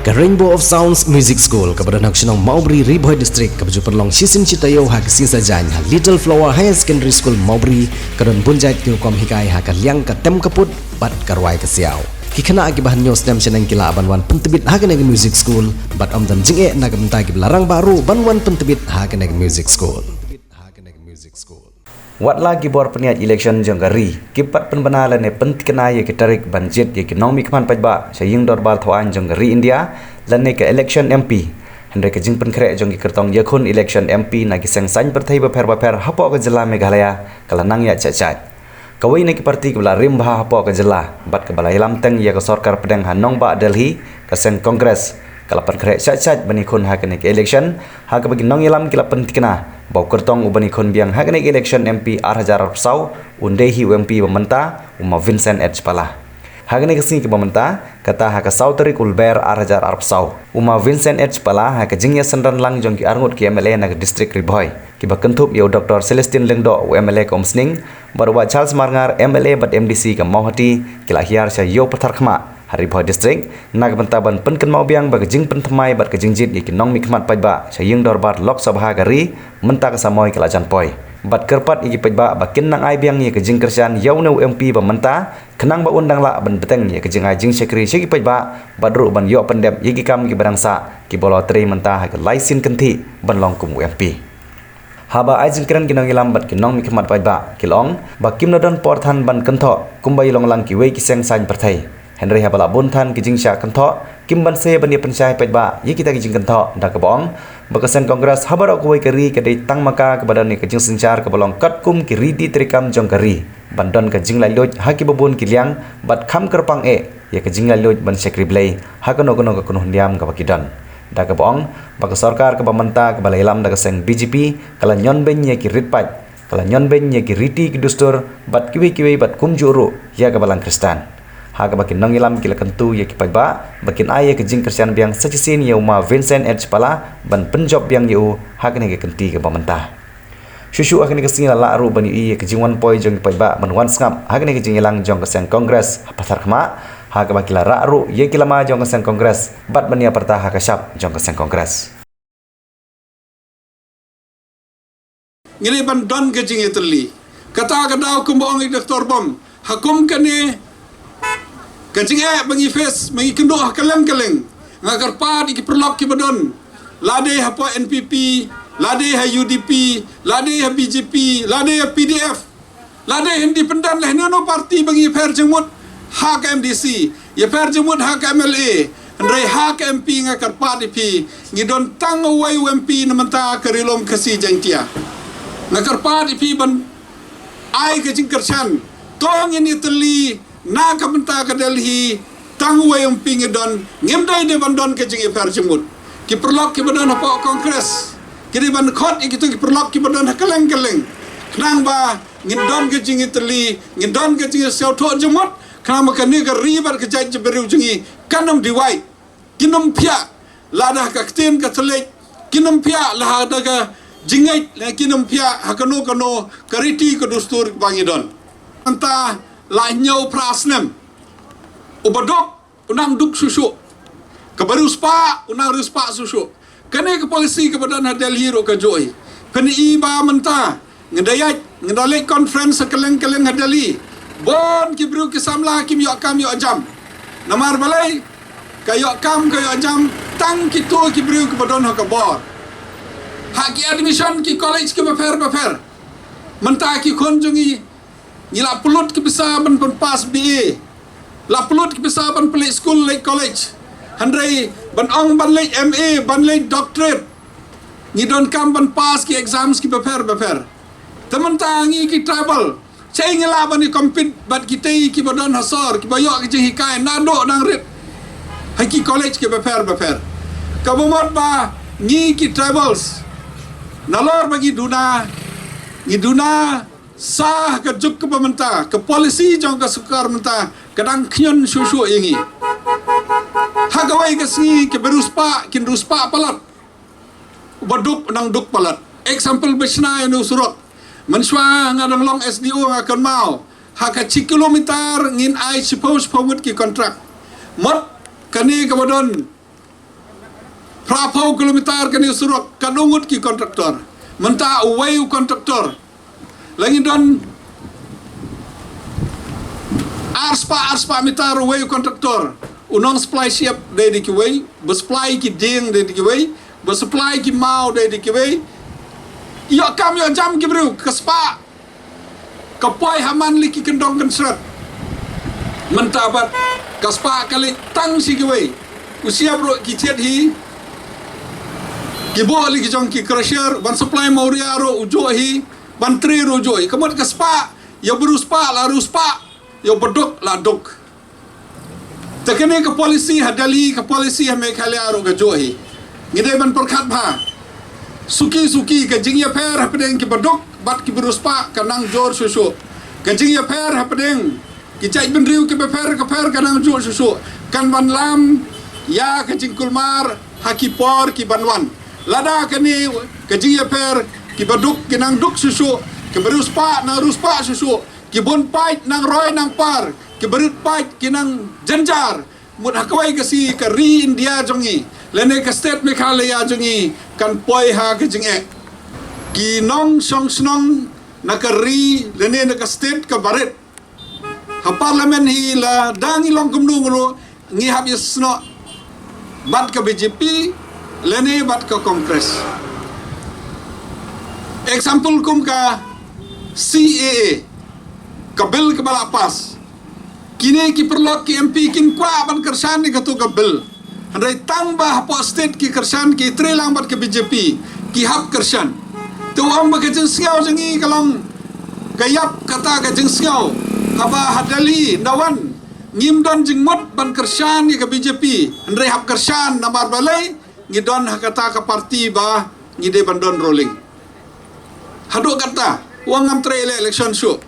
ke Rainbow of Sounds Music School kepada Naksionong Maubri Riboy District kepada perlong Sisin Citayo hak sisa jany Little Flower Higher Secondary School Maubri kedon bunjait kinukom hikai hak liang ke tem kaput bat karwai ke siau kikena akibahan news dem senang kila banwan pentebit hak neg music school bat amdam jinge nak bentai larang baru banwan pentebit hak neg music school. Wat lagi bor peniat election jonggari kipat penbenalan ne pentikena ye kitarik banjit ye kinong mikman pajba saying dorbal thoan jonggari India lan ne ke election MP hendai ke jing penkrek jonggi kertong yakun election MP na kiseng san perthai baper hapo ke jela Meghalaya kalanang ya cacai kawai ne ki parti ke bala rimba hapo ke jela bat ke bala ilam teng ye ke sarkar pedang hanong ba Delhi kaseng kongres kalapan krek cacai bani kun hak ne ke election hak bagi nong ilam kila pentikena bau kertong ubani kon biang hagane election MP Arhajar Arpsau undehi UMP Bamenta uma Vincent H Pala hagane kesini ke Bamenta kata haka Sauteri Kulber Arhajar Arpsau uma Vincent H Pala haka jingya sendran lang jongki arngut ki MLA na district Riboy ki bakentup yo Dr Celestine Lengdo MLA komsning barwa Charles Marngar MLA bat MDC ke Mohati kila hiar sya yo patar khma Riboy district nak bentaban penken mau biang bagi jing pentemai bat ke jingjit iki nong mikmat pajba saying dorbar Lok Sabha gari menta ke samoy ke lajan poi bat kerpat iki pajba bakin nang ai biang ye ke jing kersian yauneu MP bamenta kenang ba undang la ban beteng ye ke jing ai jing sekri segi pajba badru ban yo pendem ye ki kam ki barangsa ki bolo tri menta ha ke laisin kenti ban longkum MP haba ai jing keren kinong ilam bat kinong mikmat pajba kilong bakim nodon porthan ban kentho kumbai long lang ki wei ki seng sain perthai Henry habala buntan kijing sya kentho kimban se bani pensai pajba ye kita kijing kentho dak kebong bakasan kongres habar aku keri kedai tang maka kepada ni kijing sencar ke bolong kat kum ki ridi trikam jong keri bandon kijing lai loj haki babun kiliang bat kham kerpang ye kijing lai loj ban sekri blai hakono kono ke kunuh diam ke bakidan dak kebong baka sarkar ke bamenta ke balai lam dak seng BJP kala nyon ben ye ki ritpaj kala nyon ben ye ki riti ki dustur bat kiwi bat kum juru ya ke balang Kristan hak bakin nong ilam kila kentu ye kipagba bakin aye ke jing kersian biang sacisin ye uma Vincent H Pala ban penjob biang ye hak ne ke kenti ke pemerintah susu hak ne ke sini la ru bani ye ke jing wan poi jong kipagba ban wan skap hak ne ke jing ilang jong ke sen kongres pasar khma hak bakila ra ru ye kilama jong ke sen kongres bat bania perta hak syap jong ke sen kongres ngini ban don ke jing itli kata kadau kumbong Dr Bom hakum kane kacing bagi face bagi kenduk kaleng-kaleng ngagar pad iki perlok ki badon lade apa NPP lade UDP lade BJP lade PDF lade independent lah no parti bagi per jemut hak MDC ya per jemut hak MLA ndai hak MP ngagar pad ipi ngidon tang awai UMP namanta kerilom kasi jangtia ngagar pad ipi ban ai kacing kersan tong ini teli na kamenta ke Delhi tangwa yang pingedon ngemdai de bandon ke jing per jemut ki perlok ki bandon apa kongres ki ban khot ki tu ki perlok ki bandon kaleng-kaleng nang ba ngidon ke jing itli ngidon ke jing sel tho jemut kama ka ni ka ribar ke jaj beru jingi kanam diwai kinam pia lada ka kten ka thlek kinam pia la da ka jingai kinam pia hakano kano kariti ka dustur bangidon anta la nyau prasnem ubadok unang duk susu kebaru spa unang ruspa susu kene ke polisi ke badan Delhi ro ke joy kene iba menta ngedayat ngedalek conference keleng-keleng Delhi bon ki bru ki samla kim yo kam yo jam namar balai kayo kam kayo jam tang ki to ki bru ke badan ka bor haki admission ki college ke bafer menta ki konjungi nila pulut ke bisa ban pas BA la pulut ke bisa ban play school like college handrai ban ong ban like MA ban like doctorate ni don kam ban pas ki exams ki befer teman tangi ki travel saya ngila ban ni compete bat kita ki badon hasar ki bayok ki hikai nado nang rit haki college ki befer kabumot ba ni ki travels nalor bagi duna ni duna sah ke juk ke pemerintah ke polisi jong ke sukar mentah kadang kyon susu ingi hagawai ke sini ke beruspa kin ruspa palat baduk nang duk palat example besna yang surat menswa ngadang long SDO akan mau haka 1 kilometer ngin ai suppose forward ki kontrak mot kani kabadon Prapau kilometer kani surok kadungut ki kontraktor. Menta away kontraktor. Lagi don arspa mitar away kontraktor. Unong supply siap dari ki way, bersupply ki ding dari ki way, bersupply ki mau dari ki way. Yo kam yo jam ki bro kespa. Kapoi haman li ki kendong kensret. Mentabat kaspa kali tang si ki way. Usia bro ki chet hi Kibo lagi jong ki crusher ban supply mauria ro ujo hi ban tri ro ujo hi kemudian kespa ya beruspa la ruspa ya bedok la dok tekene ke polisi hadali ke polisi hame khale aro ga jo hi ngide ban perkhat bha suki ke jingya pher hapdeng ki bedok bat ki beruspa kanang jor susu ke jingya pher hapdeng ki chai ben riu ki be pher kanang jor susu kan ban lam ya ke jingkulmar hakipor ki banwan lada kani kajing ya per ki baduk ki nang duk susu ki beruspa na ruspa susu ki bon pait nang roy nang par ki berit pait ki nang janjar mut hakwai ka si ka ri India jongi lene ka state Meghalaya jongi kan poi ha kajing ki nong song snong na ka ri lene na ka state ka barit ha parliament hi la dangi long kumnung ro ngi hab yesno bat ka BJP lene bat ke kongres. Example kum ka CAA ka bil ke bala pas. Kini ki perlok ki MP kin kwa ban kersan ni katu ka bil. Handai tambah po state ki kersan ki trelang bat ke BJP ki hap kersan. Tu om ba ke jeng siau jengi kalong gayap kata ke jeng siau. Haba hadali nawan ngim don jeng mot ban kersan ni ke BJP. Handai hap kersan namar balai ngidon hakata ka parti ba ngide bandon rolling hado kata uang am trail election show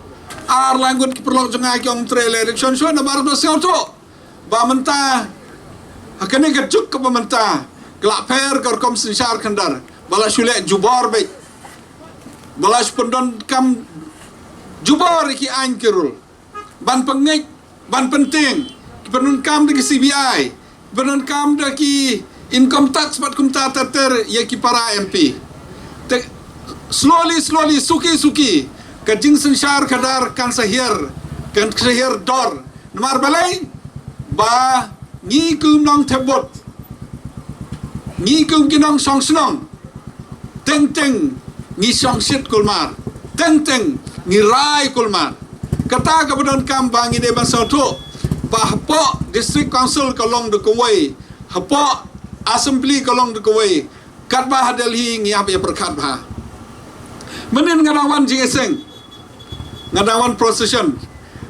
ar langgut ki perlok jonga ki om trail election show na baru sel to ba menta hakane ka juk ka menta glak per kor kom sinsar kandar bala shule jubor be bala spondon kam jubor ki an kirul ban pengek ban penting ki penun kam de CBI penun kam de ki income tax pat kumta ter ya ki para MP slowly suki ka jing sensar kadar kan sahir dor namar balai ba ngi kum nong tebot ngi kum ki nong song snong teng ngi song sit kulmar teng ngi rai kulmar kata ka badon kam bangi de ban sauto ba po district council kalong de kuwai hapo assembly kalong de kuwai katba hadal hi ngiap ya perkat ba menin ngadawan jingeseng ngadawan procession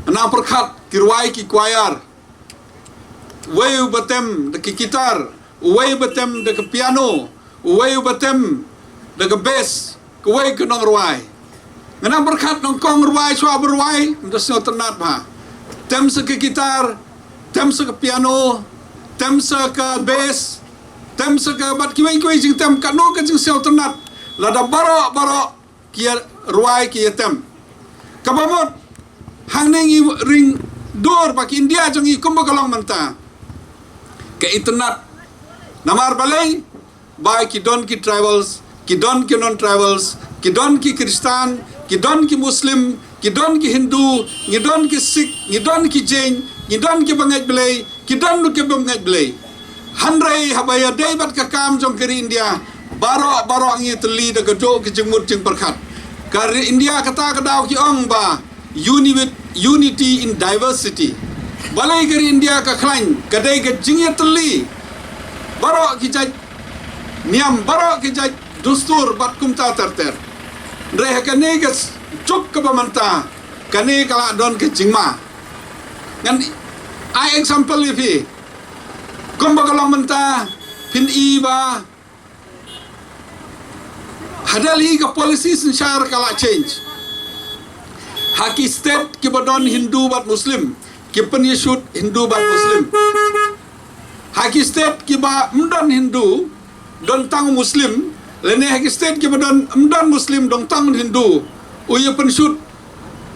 na perkat kirwai ki choir way batem de gitar way batem de piano way batem de bass kuwai ke nong ruai ngana perkat nong kong ruai swa berwai ndas no ternat ba tem se ke gitar tem se ke piano tem se ke bass tem sekabat kiwai jing tem kano ka jing sel ternat lada baro kia ruai kia tem kabamot hang nengi ring dor bak India jong i kumba kalong menta ke internet namar balai bai ki don ki tribals ki don ki non tribals ki don ki Kristan ki don ki Muslim ki don ki Hindu ki don ki Sikh ki don ki Jain ki don ki bangai belai ki don ki bangai belai handrai habaya dai bat ka kam jong kiri India baro ngi teli de gedo ke jengmut jeng perkat kari India kata kadau ki ong ba unity in diversity balai kiri India ka klan kadai ke jingya teli baro ki jaj niam baro ki jaj dustur bat kumta terter ndre kane ke cuk ke pamanta kane kala don ke jingma ngan ai example ifi kumba kalong menta pin iba hadali ka policy sensar kala change haki state ki badon Hindu bat Muslim ki penyesut Hindu bat Muslim haki state ki ba mdon Hindu don tang Muslim lene haki state ki badon mdon Muslim don tang Hindu uya penyesut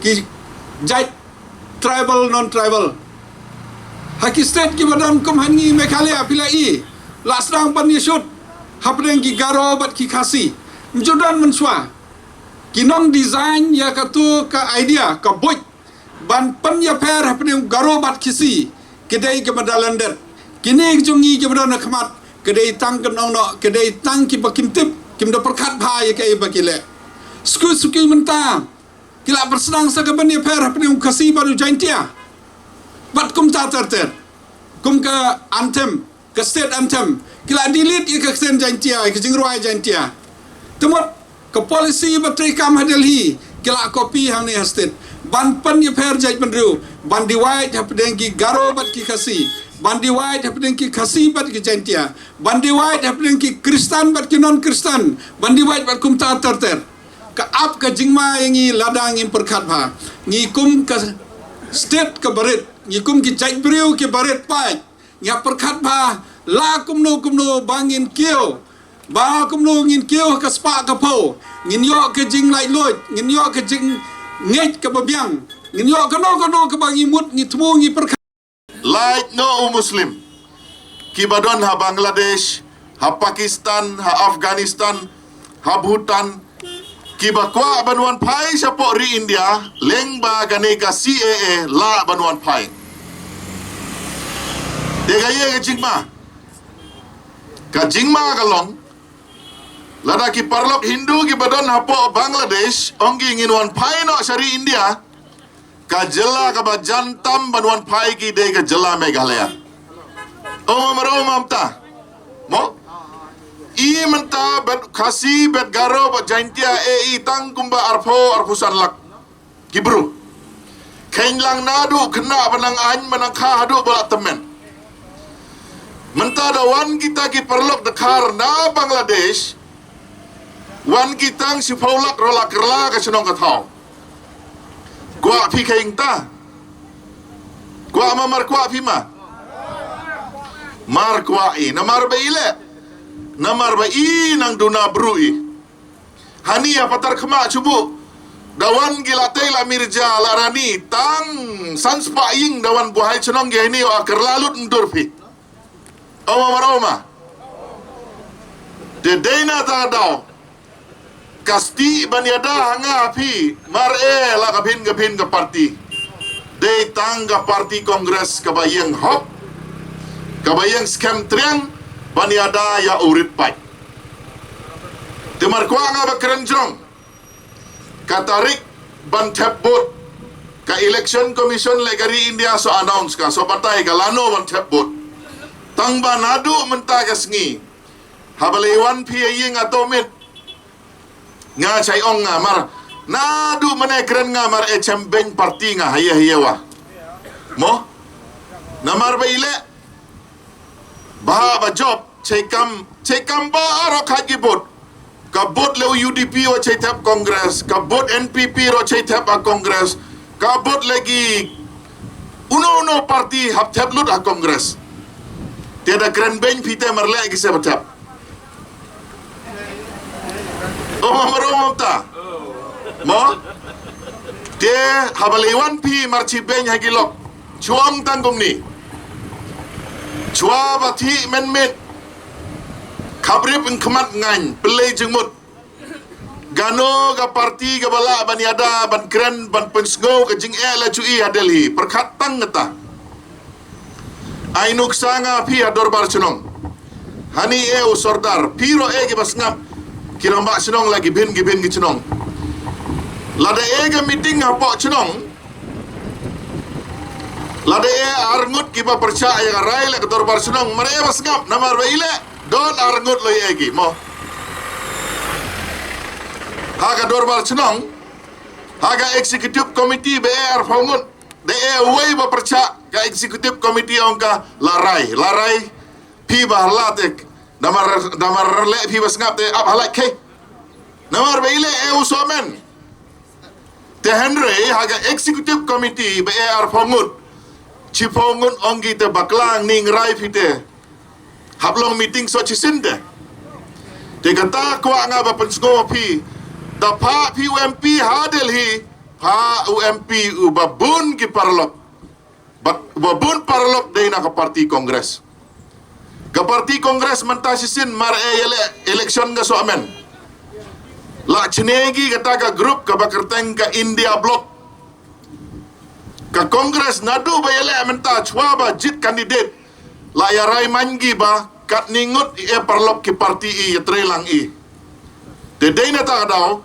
ki jai tribal non tribal haki state ki badan kum hangi Meghalaya pilai lasrang pan yesut hapdeng ki garo bat ki khasi mjudan mensua kinong design ya katu ka idea ka boy ban pan ya per hapdeng garo bat kisi kedai ke badalander kini jungi ke badana khamat kedai tang kenong no kedai tang ki bakim tip kim do perkat bha ya kai bakile suki menta kila bersenang sakaban ya per hapdeng khasi baru jaintia bat kum ta ter kum ka anthem ke state anthem kila delete ke ksen jantia ke jingruai jantia temot ke polisi bateri kam hadelhi kila kopi hang ni state ban pan ye per jaj benru ban diwai hapdeng ki garo bat ki khasi ban diwai hapdeng ki khasi bat ki jantia ban diwai hapdeng ki kristan bat ki non kristan ban diwai bat kum ta ter ka ap ka jingma yangi ladang in perkat bha ngi kum ka state ka barit ngi kum ki jaj briu ki barit pai nya perkat bha la kumno bangin kio ba kumno ngin kio ka spa ka po ngin yo ke jing lai loj ngin yo ke jing ngej ka babyang ngin yo ka no ka bangi mut ngi tmu ngi perkat like no Muslim kibadon ha Bangladesh ha Pakistan ha Afghanistan ha Bhutan kibakwa banuan pai sapo ri India lengba ganeka CAA la banuan pai degaye ke jingma ka jingma kalong lada ki parlok Hindu ki badan hapo Bangladesh onggi nginwan pai no syari India ka jela ka ba jantam banuan pai ki de ka jela Meghalaya maro mamta mo I menta bet khasi bet garo bet jaintia tang kumba arfusan lak kibru kain lang nadu kena benang an menang kha hadu balak temen menta da wan kita ki perlok dekar na Bangladesh wan kitang si paulak rolak kerla ka senong ka thau gua phi kain ta gua mamar kwa phi ma mar kwa namar beile namar ba nang duna brui hani ya patar khma chubu dawan gila tela mirja larani tang sanspa ing dawan buhai chunong ge ni akerlalut ndurfi Oma de dena ta daw kasti banyada hanga phi mar la kapin ka parti de tangga parti kongres kabayang hop kabayang scam triang banyada ya urit pai temar kwa nga bakrenjong katarik ban tepbot ka election commission legari India so announce ka so patay galano ban tepbot tangba nadu menta kasngi habalewan pi ying atomit nga chai ong nga mar nadu mane kren nga mar chambeng parti nga hayawa mo namar baile ba job cekam ba aro khagibot kabot le UDP o cetap kongres kabot NPP ro cetap a kongres kabot lagi uno parti hap tap lut a kongres tiada grand bench pite marle lagi sebetap marom ta mo te habaliwan pi marchi bench hagilok chuang tanggung ni chua bathi men khabrib in khamat ngan pelai jengmut gano ga parti ga bala baniada ban kren ban pensgo ga jing la chui hadelhi perkhat tang ngata ainuk sanga phi ador bar chunong hani usordar piro ge basngap kiramba chunong lagi bin gi chunong lada ga meeting hapo chunong lada arngut kiba percaya ga rai le ador bar chunong mare basngap namar baile don arngut lo egi mo haga dorbar chenong haga executive committee BR fongun de way ba perca ga executive committee onka larai pi bahlatek damar le pi basngap te ab halak ke namar beile usomen te henry haga executive committee BR fongun chifongun ongi te baklang ning rai fite hablong meeting so chisinde de kata kwa nga ba pensgo pi da pa pi UMP hadel hi pa UMP ubabun ki parlok babun parlok de na ka parti kongres Ke parti kongres mentasisin mar election ga soamen. La chenegi kata ka grup ka bakerteng ka India Bloc. Ka kongres nadu ba yele menta chwa ba jit kandidat. La yarai mangi ba kat ningut parlok ki parti i trelang i. Te dena ta daw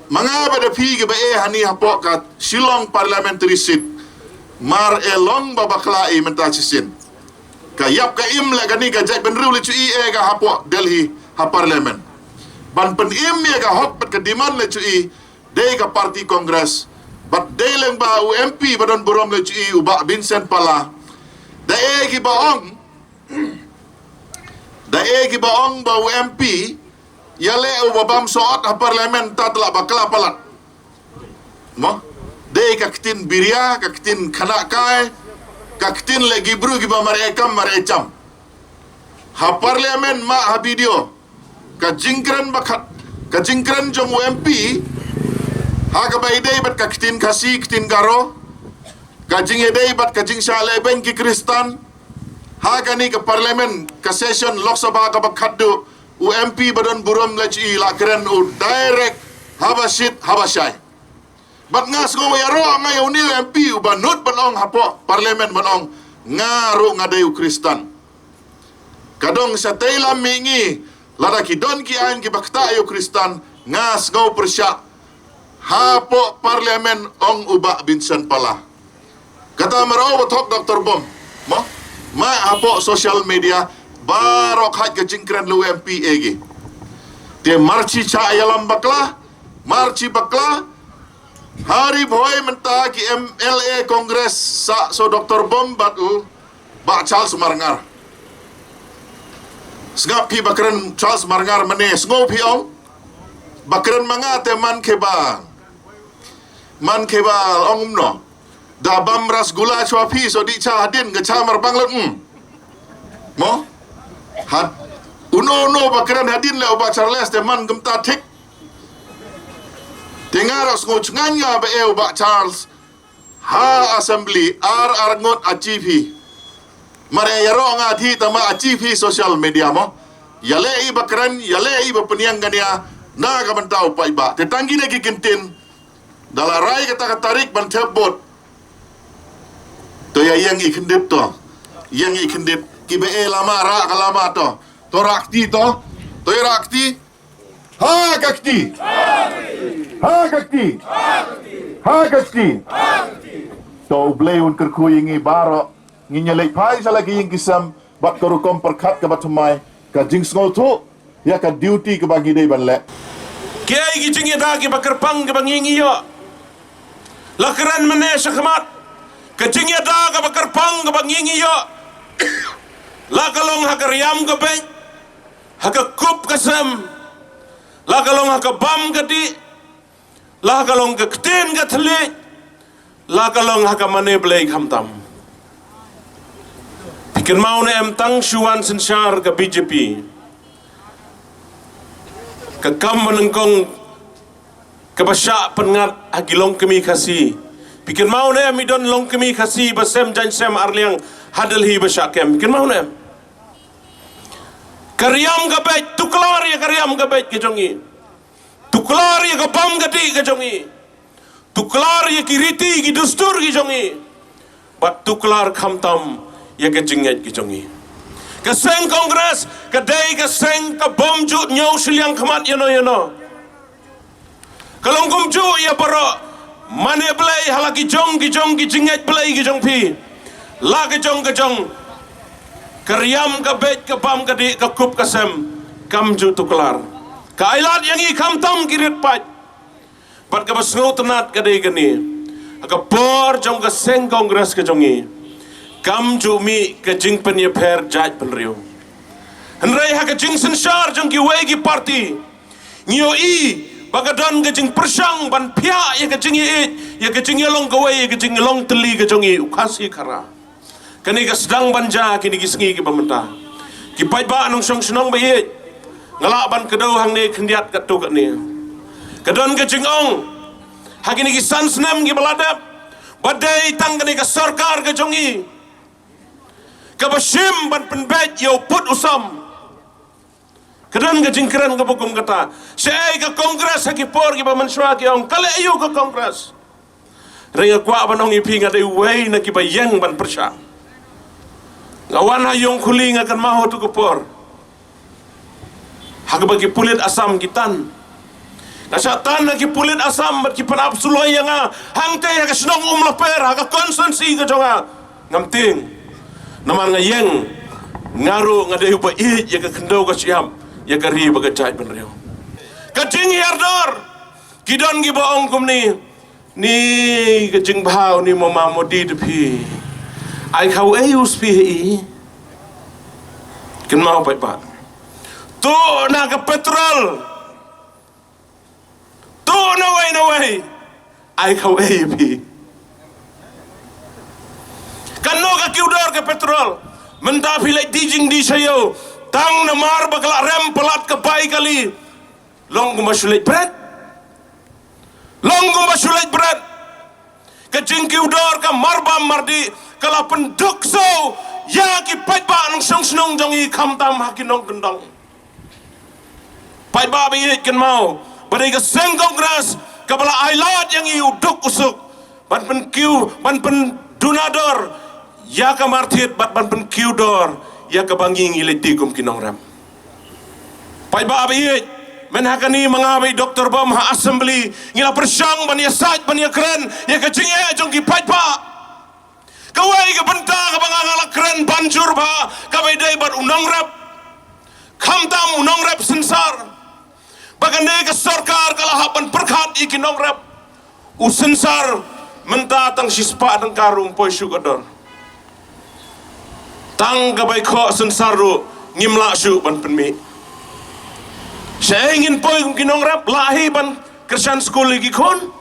mga ba da phi ba hani hapo ka Shillong parliamentary seat mar long ba bakla i mentasisin. Kayap ka im la gani ka jai benru le chui ga hapo Delhi ha parliament. Ban pen im ya ga hok bet ka diman le chui dei ka parti kongres bat dei leng ba UMP badon burom le chui uba Vincent Pala da gi baong ba UMP yale ubabam soat ha parliament ta tla bakla palat mo dei ka kitin biria ka kitin khana kai kaktin lagi bru giba marekam marecam ha parliament ma ha video ka jingkran bakat ka jingkran jong UMP ha ka baidei bat kaktin kasi kitin garo ka jingedei bat ka jing shale ben ki kristan ha ka ni ka parliament ka session lok sabha ka bakaddu UMP badon buram laji la keren u direct habasit habashai bat ngas go yaro ngai uni UMP ubanut banong hapo parlimen banong ngaru ngadeu Kristan kadong sa tela mingi lada ki don ki an ki bakta ayo Kristan ngas go persya hapo parlimen ong uba Vincent Pala kata maraw batok Dr. Bom mo ma hapo social media barok hat ke jingkran UMP egi te marchi cha ayalam bakla marchi bakla hari boy menta ki MLA Kongres sa so Dr. Bom batu ba Charles Marngar. Sengap pi bakran Charles Marngar mane sengop pi ong bakran manga te man keba ong no da bam ras gula chwa pi so di cha hadin ga cha mar banglan mo had uno bakran hadin le ba Charles te man gemta tik Dengar ngoj nganya ba ba Charles ha assembly ngot achieve mare yaro nga thi tama achieve social media mo yale i bakran yale i bapeniang gania na ka bantau pai ba te tanggi ne ki kintin dalarai kata tarik ban tebot to ya yang i kendip to yang i kendip ki be lama ra kalama to rakti to rakti ha kakti to blay un kerku yingi baro nginyalek pai salagi yung kisam bat korukom perkat ke batumai ka jing ngol tu ya ka duty ke bagi dei banle kiai gi jing da ki bakerpang ke bangingi yo lakaran mane sakmat ka jing da ka bakerpang ke bangingi yo lakalong hakaryam ke be hakakup kasam lakalong hakabam ke di lakalong ke ktin ke thli lakalong hakamane blai khamtam pikin mau ne em tang shuan sensyar ke BJP ke kam menengkong ke basya pengat hagilong kemi khasi pikin mau ne midon long kemi khasi basem jansem arliang hadalhi basya kem pikin mau ne karyam ke bet tuklar ya karyam ke bet ke jongi tuklar ya kabam gati ke jongi tuklar ya kiriti ki dustur ki jongi bat tuklar khamtam ya ke jinget ki jongi ke seng kongres ke dei ke seng ke bom ju nyau siliang khamat yono kalong kum ju ya paro mane blai halaki jong ki jinget blai ki jong pi la ke jong karyam ke bet ke bam ke di ke kup ke sem kam ju tuklar kailat yang i khamtam kirit pat pat ka basngo tenat ka dei gani ka por jong ka seng kongres ka jongi kam ju mi ka jing pen ye pher jaj pen riu hanrai ha ka jing sensyar jong ki wei parti ngio i bagadon ka jing persang ban phia ye ka jing ye ka jing long ka wei ka jing long teli ka jongi ukhasi khara kani ka sedang banja kini ki sengi ki bamenta ki pai ba anong song senong ba ye ngalak ban kedau hang ni kendiat katu kat ni kedon ke jingong hagini ki sansnem ki baladap badai tang kini ke sarkar ke jongi Kabasim ban penbet yo put usam. Kedan ka jingkran ka bukum kata. Sei ka kongres ki por ki ba manswa ki ong kale ayo ka kongres. Ringa kwa banong ipi nga day way na ki ba yang ban persya. Ngawan hayong kuling akan maho tu kepor. Hak bagi pulit asam kitan. Nasatan na ki pulit asam bat ki panap suloy nga hang te ka senong laper ka konsensi ka jonga ngamting. Naman nga yang ngaru nga day ba i ya ka kendo ka siam. Ya kari baga cai penreo. Kacing yardor. Kidon gi baong kum ni kacing bahau ni mama modi depi. Ai kau ayus pi i. Ken mau pai pat. Tu na ke petrol. Tu na way. Ai kau ay pi. Kan no ka kiudor ke petrol. Menta pilai dijing di sayo. Tang namar bakal rem pelat ke pai kali. Long kumasulit bread. Long kumasulit bread. Kecing kiudor ka marbam mardi kala penduk so ya ki pai ba nang song snong jong i kham tam hakinong kendong. Pai ba bi ken mau. Badai ka seng kongres kabala ailat yang i uduk usuk. Ban pen kiu ban pen dunador ya ka martit ban pen kiudor. Ya kebangi ngiliti kum kinong ram. Pai ba abi menhakani mengabai doktor bom ha assembly ngila persyang ban ya saj ban ya keren ya kecing jong ki pai pa. Kawai ke benta ke bangala keren banjur ba kabai dai ban unang rap. Khamtam unang rap sensar. Bagande ke sarkar kala haban perkhat ikinong rap. Usensar menta tang sispa tang karung poi syukodor. Tang kabai kho sensaru ngimla su ban penmi. Saya ingin poi kinong rap lahi ban Christian school lagi kon.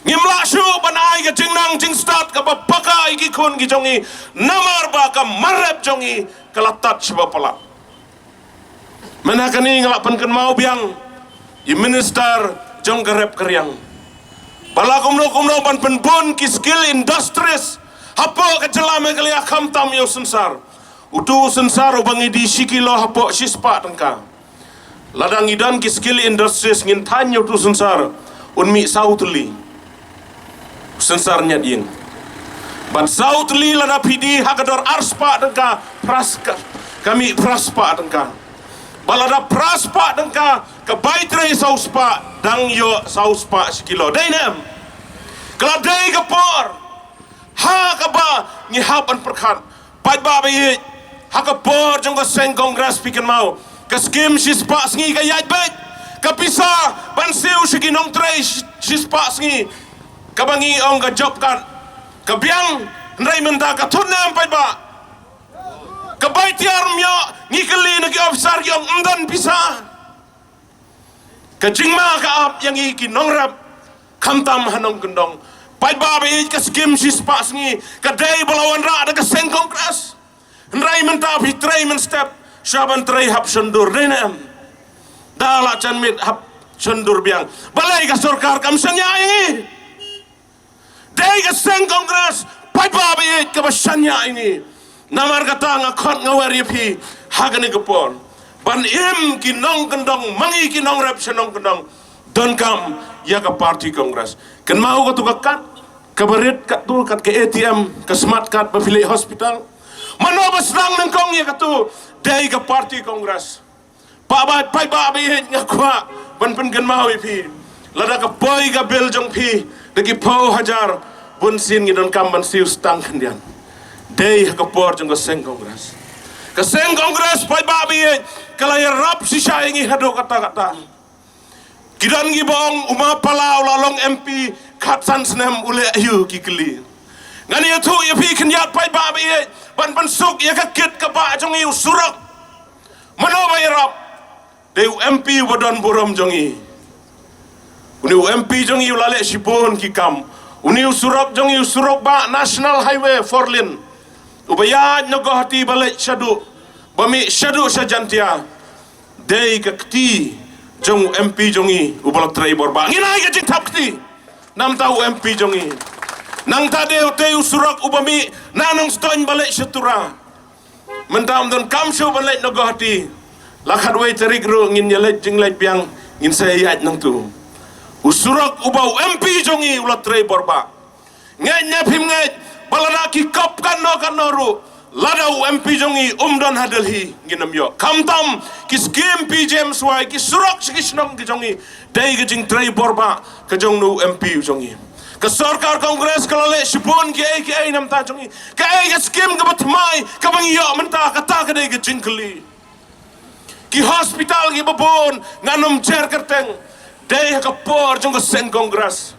Ngimla su ban ai ka jingnang jing start ka ba pakai ki kon ki jongi namar ba ka marap jongi kalatat siba pala. Menakani ngalak pan kan mau biang i minister jong garep karyang. Bala kumno ban penpun ki skill industries. Hapo kecelame kali akam tam yo sensar. Utu sensar ubangi di sikilo hapo sispa tengka. Ladang idan ki skill industries ngin tanyo tu sensar. Unmi sautli. Sensar nyat yin. Ban sautli lada pidi hakador arspa tengka praska. Kami praspa tengka. Balada praspa tengka ke baitre sauspa dang yo sauspa sikilo. Dainem. Keladai kepor. Ha kaba ni hapan perkhat pai ba bi ha ka por jong ka seng kongres pikan mau ka skim sispa sngi ka yai bet ka pisa ban siu siginong trei sispa sngi ka bangi ong ka job kan ka biang ndai menta ka thunam pai ba ka bai tiar myo ngi kali na ki officer yong ndan pisa ka jingma ka ap yang i ki nongrap khamtam hanong kendong. Pai ba be ka skim sispa sngi ka dei balawan ra da ka seng kongres. Ndrai menta bi trei men step shaban trei hap sendur denem. Dala chan mit hap sendur biang. Balai ka sarkar kam sanya ini. Dei ka seng kongres pai ba be ka basanya ini. Namar kata ngakot ngawari pi hagani kepon. Ban im ki nong kendong mangi ki nong rep senong kendong. Don kam ya ka parti kongres. Ken mau ka tu ka kat kabarit kat tu kat ke ATM ke smart card bafilai hospital. Mano basnang nang kong ya katu dai ka parti kongres. Pa ba pai ba bi ngakwa ban pen ken mau pi. Lada ka poi ka bel jong pi dagi pau hajar bun sin ngi don kam ban siu stang kendian. Dai ka por jong ka seng kongres. Ka seng kongres pai ba bi kala ya rap si sai ngi hado kata-kata. Kidan gi bong uma palau lalong MP Katsan senem ule ayu kikeli. Ngani itu ya pi kenyat pai ba bi ban suk ya ka kit ka ba jong yu surak. Mano ba yarap. Deu MP wadon borom jong i. Uni MP jong yu lale sipon ki kam. Uni surak jong yu surak ba National Highway 4 lane. Ubaya nogo hati balik syadu. Bami syadu sajantia. Dei ka kti jong MP jong i ubalak trai borba. Nginai ka jing tap kti. Nam tahu MP jongi. Nang tade teu surak ubami nanong stoin balik setura. Mentam don kamsu balai nogo hati. Lakat wei terik ru ngin nyelet jing leit biang ngin saya nang tu. Usurak ubau MP jongi ulat trei borba. Ngai nyapim ngai baladaki kop kan noru. Ladau MP jongi don hadelhi nginam yo. Kamtam kis game PJM swai kis surak sikisnong ki jongi. Dai ke jing trei borba ke jong nu MP jongi. Ke sarkar kongres kalale sipun ki ai nam ta jongi. Ke ai ke skim ke batmai ke bangiyo mentah kata ke dai ke jing keli. Ki hospital ki babon nganum cer kerteng. Dai ke por jong ke sen kongres.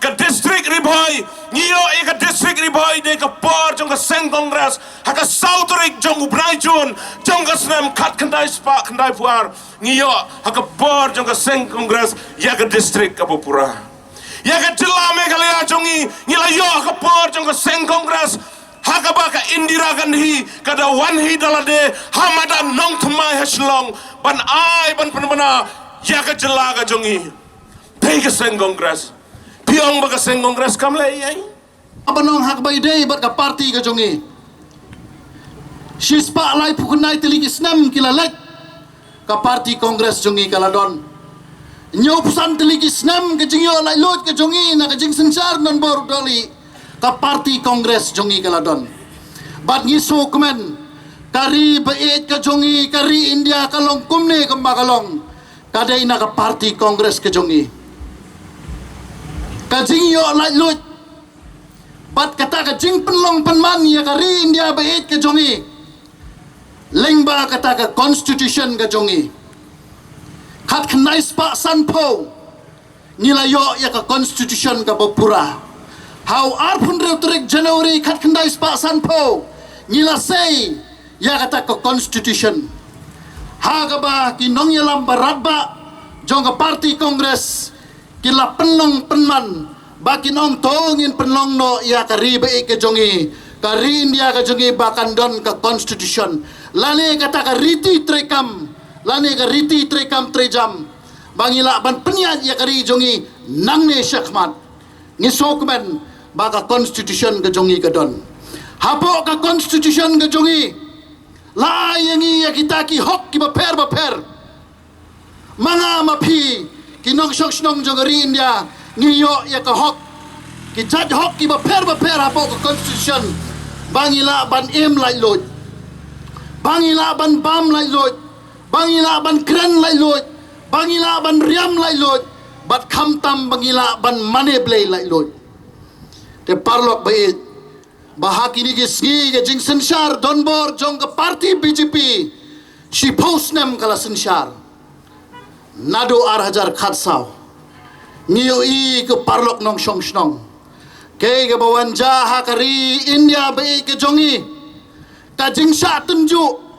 Ke distrik riboy ngiyo ke distrik riboy dai ke por jong ke sen kongres. Ha ke sauterik jong ubrai jun jong ke snem kat kendai spa kendai puar. Ngiyo ha ke por jong ke sen kongres ya ke distrik Kapupura. Ya ke jela Meghalaya jongi ngila yo ke por jong ke sen kongres haka baka Indira Gandhi kada wanhi dalade hamada nong thmai haslong ban ai ban penbana ya ke jela ka jongi dei ke sen kongres piong baka sen kongres kamle ai abanong hak bai dei bat ka parti ka jongi shispa lai pukunai tiligi snam kilalek ka parti kongres jongi kaladon Nyo pusan teligi snam ke jingyo lai lot ke jongi na ke jing sensar non bor doli ka parti kongres jongi kaladon bat ngiso kemen kari beit ke jongi kari India kalong kumne kemba kalong kadai na ka parti kongres ke jongi ka jingyo lai lot bat kata ke jing penlong penman ya kari India beit ke jongi lengba kata ke constitution ke jongi kat kenai spak sanpo nilayo ya ka constitution ka Bapura how arpun reuterik Januari kat kenai spak sanpo nila say ya kata ka constitution ha ka ba kinong yalam barat ba jong ka parti kongres kila penlong penman ba kinong tongin penlong no ya ka ribe ke jongi ka India ka jongi bakan don ka constitution lale kata ka riti trekam lani ka riti trekam trejam bangila ban penyat ya kari jongi nangne syakmat ngisokmen baka constitution ke jongi kadon hapo ka constitution ke jongi la yangi ya kita ki hok ki baper manga mapi ki nok shok snong jongari India ngiyo ya ka hok ki jat hok ki baper hapo ka constitution bangila ban em lai lot bangila ban bam lai lot bangila ban kren lai lot bangila ban riam lai lot bat khamtam bangila ban mane blay lai lot te parlok bait bahakini ki sgi ke jing sensar donbor jong ke parti BJP si posnem kala sensar nado ar hajar khatsaw niyo i ke parlok nong shong snong ke bawan jaha kari India bait ke jongi ka jing sha tunjuk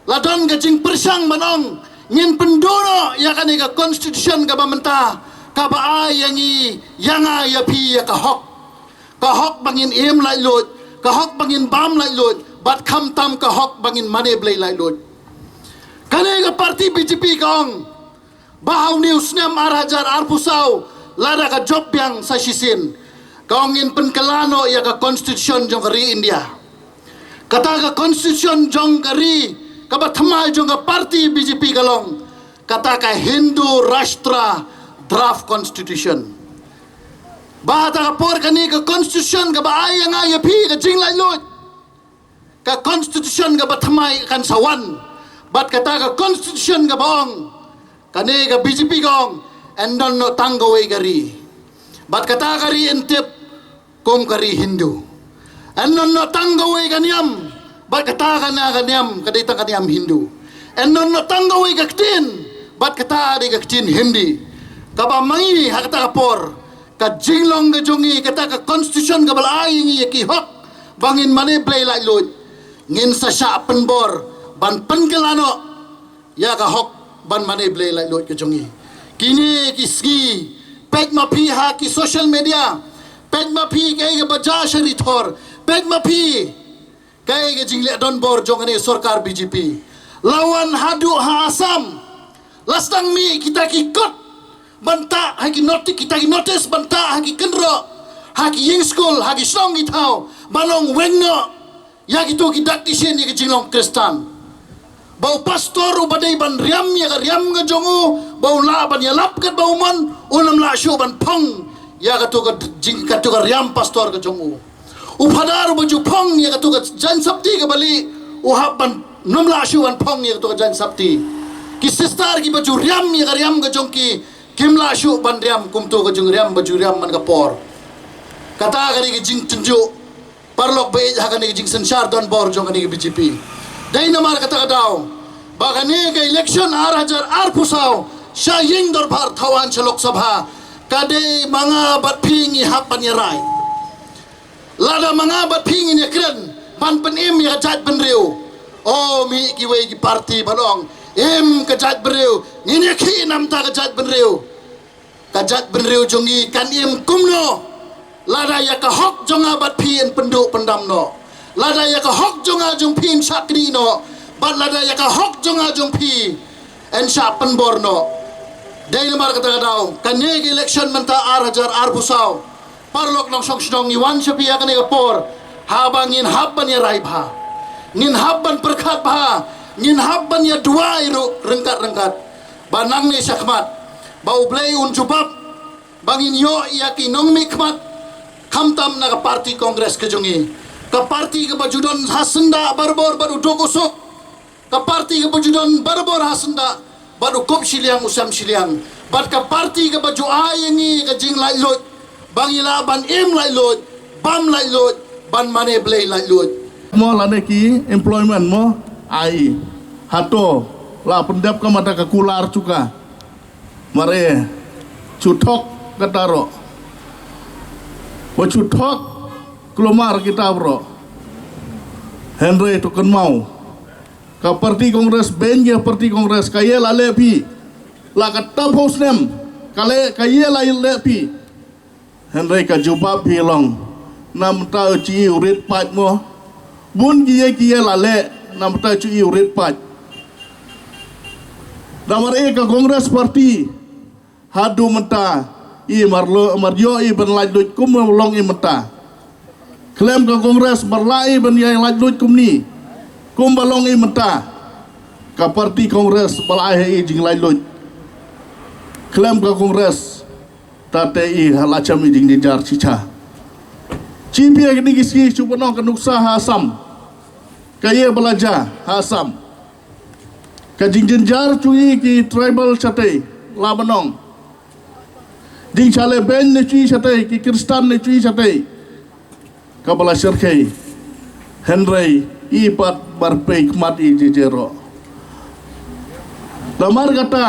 ladon gajing persang manong ngin pendono ya kan ka constitution ka bamenta ka ba yangi yanga ya pi ya ka hok bangin em lai lot ka hok bangin bam lai lot bat kham tam ka hok bangin mane blai lai lot kane ka parti BJP kong bahaw news nem arajar arpusau lada ka job yang sa sisin kong ngin penkelano ya ka constitution jong kari India kata ka constitution jong kari kabat thamai jong ka parti BJP kalong kata ka Hindu Rashtra draft constitution bahata ka por kani ka constitution ka ba ayang ayapi ka jinglai lot ka constitution ka ba thamai kan sawan bat kata ka constitution ka baong kani ka BJP kong endon no tanggaway kari bat kata kari entip kum kari Hindu endon no tanggaway kaniam bat kata kana kaniam kadita kaniam Hindu enon no tanggaway kaktin bat kata di kaktin Hindi kaba mangi hakata kapor ka jinglong ka jongi kata ka constitution ka balay ngi ki hok bangin mane play lai lot ngin sa sya penbor ban penkelano ya ka hok ban mane play lai lot ka jongi kini kiski pek mapi ha ki social media pek mapi kay ka baja sharithor pek mapi kay ke jingle don bor jongane sarkar BJP lawan hadu ha asam lastang mi kita kikot banta haki noti kita ki notice banta haki kendro haki ying school haki song itau balong wengno ya gitu kidak di sini ke jinglong Kristen. Bau pastor ubadai ban riam ya ka riam ga jongu, bau la ban ya lap kat bau mon, unam la shu ban pong ya ka tu ka jing ka tu ka riam pastor ga jongu. Upadar baju pong ya ka tu ka jan sabti ka bali, uhab ban num la shu ban pong ya ka tu ka jan sabti. Ki sister ki baju riam ya ka riam ga jongki, kim la shu ban riam kum tu ka jong riam baju riam man ka por. Kata ka ni ki jing tunjuk parlok baik hakan ni jing sensar don bor jong ni BJP. Dai namar kata kadau bagane ke election 2008 pusau syaying dorbar thawan chalok sabha kade manga bat pingi hapan yarai lada manga bat pingi ni kren ban penim ya jat benriu oh mi ki we ki parti balong em ka jat benriu ni ni ki nam ta ka jat benriu jongi kan em kumno lada ya ka hok jonga bat pien penduk pendam no lada ya ka hok jonga jong pin sakri no bat lada ya ka hok jonga jong pi en sha penbor no dai lemar kata kadau kan ye election menta ar pusau parlok nong song snong ni wan shapi ya kan ga por habangin habban ya rai bha ngin habban perkhat bha ngin habban ya duai ru rengkat banang ni syakmat bau blai un jubab bangin yo ya ki nong mikmat kamtam na ka parti kongres ke jongi ka parti ke bajudon hasenda barbor baru dokosok ka parti ke bajudon barbor hasenda baru kop siliang usam siliang bat ka parti ke baju ayengi ke jing lai lot bangila ban im lai lot bam lai lot ban mane blai lai lot mo lane ki employment mo ai hato la pendap ka mata ka kular juga mare cutok kataro cutok kelomar kita bro Henry token mau ka parti kongres benje parti kongres kaya lale pi la ka top house nem kale kaya la le pi Henry ka jubab pi long nam ta chi urit pat mo bun kia lale nam ta chi urit pat damare ka kongres parti hadu menta i marjo i ben lajut kum long i menta klaim ke kongres berlai ben yang lajut kum ni kum balong i menta ka parti kongres balai i jing lajut klaim ke kongres tate i halacham i jing dijar cica cipia kini kisi cupanong kenuksa hasam kaya belajar hasam ka jing jenjar cui ki tribal chate labanong jing chale ben ne cui chate ki kristan ne cui chate kabala syarkai Henry ipat barpei kmat i jejero damar kata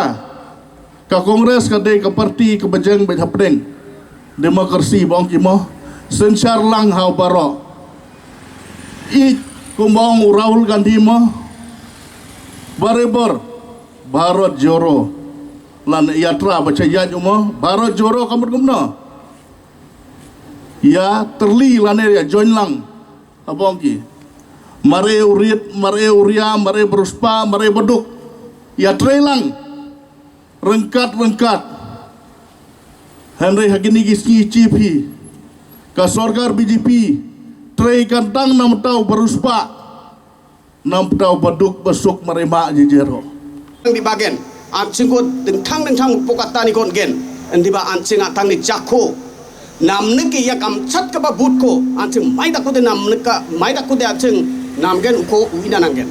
ka kongres kade ka parti ke bejeng bet hapdeng demokrasi bong kimo sensar lang hau baro i kumbong Rahul Gandhi mo barebor Bharat Joro lan yatra baca yaj mo Bharat Joro kamut kumno ya terli lane ya join lang abong ki mare urit mare uria mare beruspa mare beduk ya trelang rengkat Henry hagini gisni cipi ka sorgar BJP trei kantang nam tau beruspa nam tau beduk besuk mare mak jejero di bagen ancing ko dengtang pokatani kon gen endi ba ancing atang ni jakko nam niki yak am chat ka ba but ko ancing mai da ko de nam nika mai da ko de ancing nam gen ko uina nang gen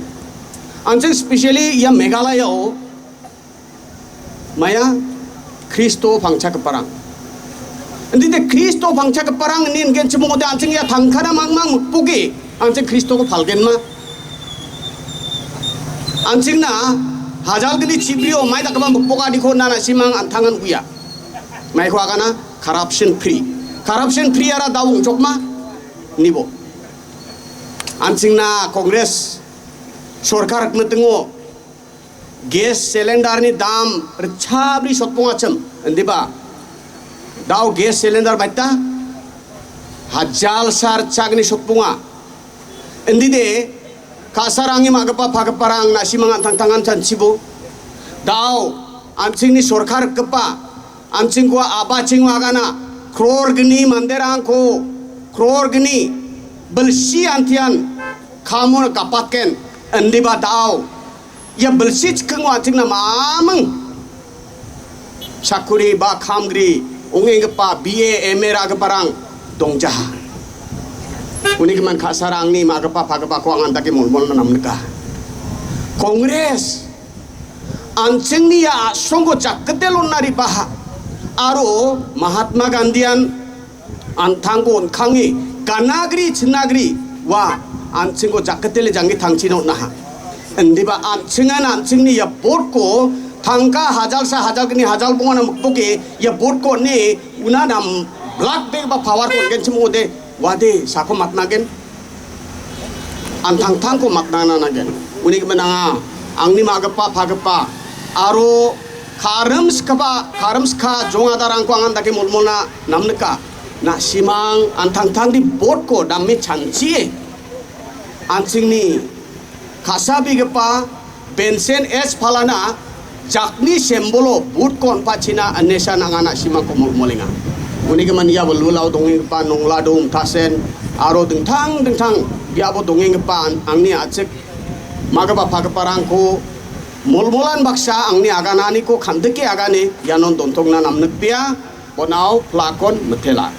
ancing specially ya Meghalaya o maya Kristo pangcha ka parang endi de Kristo pangcha ka parang nin gen chimo de ancing ya thangkhana mangmang pugi ancing Kristo ko phalgen ma ancing na hajal gini cibrio mai da ka ba poka di ko na simang antangan uya mai ko kana corruption free ara daung jokma nibo ancing na kongres sorkar metengo gas cylinder ni dam rechabri sotponga cham ndiba daw gas cylinder baita hajal sar chagni sotponga ndide kasarangi magapa phagaparang nasimang tangan chan cibo daw ancing ni sorkar kepa ancing ko abacing wagana crore gini manderang ko crore gini belsi antian kamu kapatken endi ba dau ya belsit kengwa tingna mameng sakuri ba kamgri ungeng pa BA MA ra parang dongja unik man kasarang ni magapa pagapa ko ang andake mulmul na namneka Kongres anceng ni ya songgo jakketelon nari baha aro Mahatma Gandhian antanggon kangi kanagri chinagri wa ancenggo jakketele jangi tangchino naha endiba anceng ni ya porko tangka hajal kini hajal bunga nam buke ya porko ni unadam black bag ba power ko gen chimode wade sako matnagen antang tangko matnana nagen unik menanga angni magapa pagapa aro karam ska jongadarang ko angandake mulmulna namneka na simang antang tang di bot ko damme chanchi ancing ni kasabi gapa bensen es palana jakni sembolo but kon pachina anesa nangana simang ko mulmulinga unik man ya belulau dongeng pa nongla dong tasen aro dengtang dia bo dongeng pa angni acek magapa pagaparang ko mulmulan baksa angni aganani ko khandeke agane yanon dontongna namnekpia bonau plakon metela